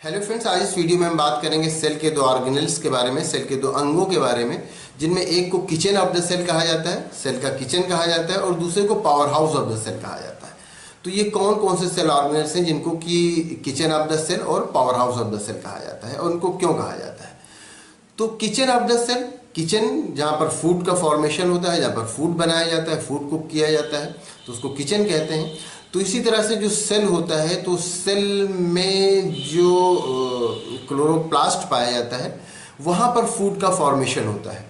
Hello friends, आज इस video में हम बात करेंगे सेल के दो ऑर्गेनेल्स के बारे में, सेल के दो अंगों के बारे में, जिनमें एक को किचन ऑफ द सेल कहा जाता है, सेल का किचन कहा जाता है, और दूसरे को power house of the cell कहा जाता है। तो ये कौन कौन से सेल ऑर्गेनेल्स हैं जिनको कि किचन ऑफ द सेल और power house of the cell कहा जाता है, और उनको क्यों कहा जाता है? तो kitchen of the cell, kitchen जहाँ पर फूड का फॉर्मेशन होता है, जहाँ पर फूड बनाया जाता है, फूड कुक किया जाता है, तो उसको किचन कहते हैं। तो इसी तरह से जो सेल होता है, तो सेल में जो क्लोरोप्लास्ट पाया जाता है, वहाँ पर फूड का फॉर्मेशन होता है।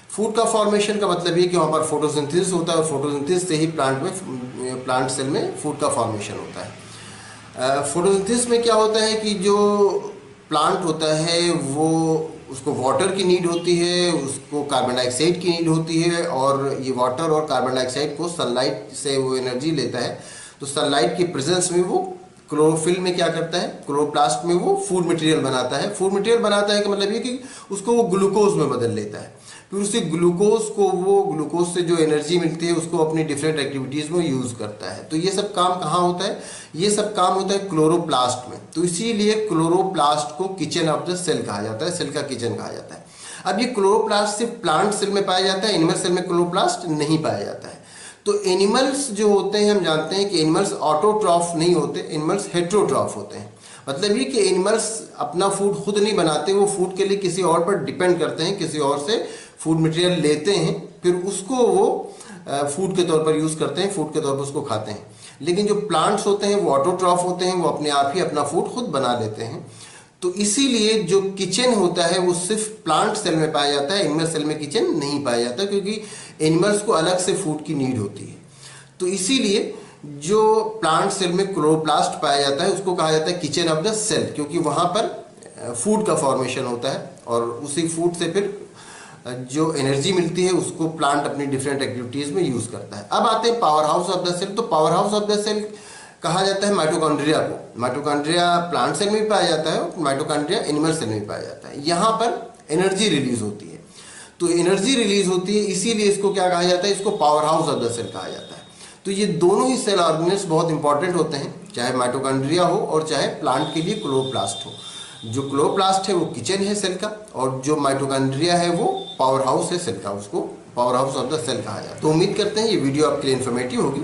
फूड का फॉर्मेशन का मतलब ये कि वहाँ पर फोटोसिंथेसिस होता है, और फोटोसिंथेसिस से ही प्लांट सेल में फूड का फॉर्मेशन होता है। फोटोसिंथेसिस में क्या होता है कि जो प्लांट होता है वो उसको वाटर की नीड होती है, उसको कार्बन डाइऑक्साइड की नीड होती है, और ये वाटर और कार्बन डाइऑक्साइड को सनलाइट से वो एनर्जी लेता है। तो सनलाइट की प्रेजेंस में वो क्लोरोफिल में क्या करता है, क्लोरोप्लास्ट में वो फूड मटेरियल बनाता है। फूड मटेरियल बनाता है का मतलब ये कि उसको वो ग्लूकोज में बदल लेता है। फिर उसी ग्लूकोज को, वो ग्लूकोज से जो एनर्जी मिलती है उसको अपनी डिफरेंट एक्टिविटीज़ में यूज़ करता है। तो ये सब काम कहाँ होता है? ये सब काम होता है क्लोरोप्लास्ट में। तो इसीलिए क्लोरोप्लास्ट को किचन ऑफ द सेल कहा जाता है, सेल का किचन कहा जाता है। अब ये क्लोरोप्लास्ट सिर्फ प्लांट सेल में पाया जाता है, एनिमल सेल में क्लोरोप्लास्ट नहीं पाया जाता है। तो एनिमल्स जो होते हैं, हम जानते हैं कि एनिमल्स ऑटोट्रॉफ नहीं होते, एनिमल्स हेट्रोट्रॉफ होते हैं। मतलब ये कि एनिमल्स अपना फूड खुद नहीं बनाते, वो फूड के लिए किसी और पर डिपेंड करते हैं, किसी और से फूड मटेरियल लेते हैं, फिर उसको वो फूड के तौर पर यूज़ करते हैं, फूड के तौर पर उसको खाते हैं। लेकिन जो प्लांट्स होते हैं वो ऑटोट्रॉफ होते हैं, वो अपने आप ही अपना फूड खुद बना लेते हैं। तो इसीलिए जो किचन होता है वो सिर्फ प्लांट सेल में पाया जाता है, एनिमल सेल में किचन नहीं पाया जाता, क्योंकि एनिमल्स को अलग से फूड की नीड होती है। तो इसीलिए जो प्लांट सेल में क्लोरोप्लास्ट पाया जाता है उसको कहा जाता है किचन ऑफ द सेल, क्योंकि वहाँ पर फूड का फॉर्मेशन होता है, और उसी फूड से फिर जो एनर्जी मिलती है उसको प्लांट अपनी डिफरेंट एक्टिविटीज़ में यूज़ करता है। अब आते हैं power house of the cell. तो power house of the cell कहा जाता है माइटोकॉन्ड्रिया को। माइटोकॉन्ड्रिया प्लांट सेल में भी पाया जाता है, और माइटोकॉन्ड्रिया एनिमल सेल में भी पाया जाता है। यहाँ पर एनर्जी रिलीज होती है। तो एनर्जी रिलीज होती है, इसीलिए इसको क्या कहा जाता है? इसको power house of the cell कहा जाता है। तो ये दोनों ही सेल ऑर्गेनेल्स बहुत इंपॉर्टेंट होते हैं, चाहे माइटोकॉन्ड्रिया हो और चाहे प्लांट के लिए क्लोरोप्लास्ट हो। जो क्लोरोप्लास्ट है वो किचन है सेल का, और जो माइटोकॉन्ड्रिया है वो पावर हाउस है सेल का, उसको power house of the cell कहा जाता है। तो उम्मीद करते हैं ये वीडियो आपके लिए इन्फॉर्मेटिव होगी।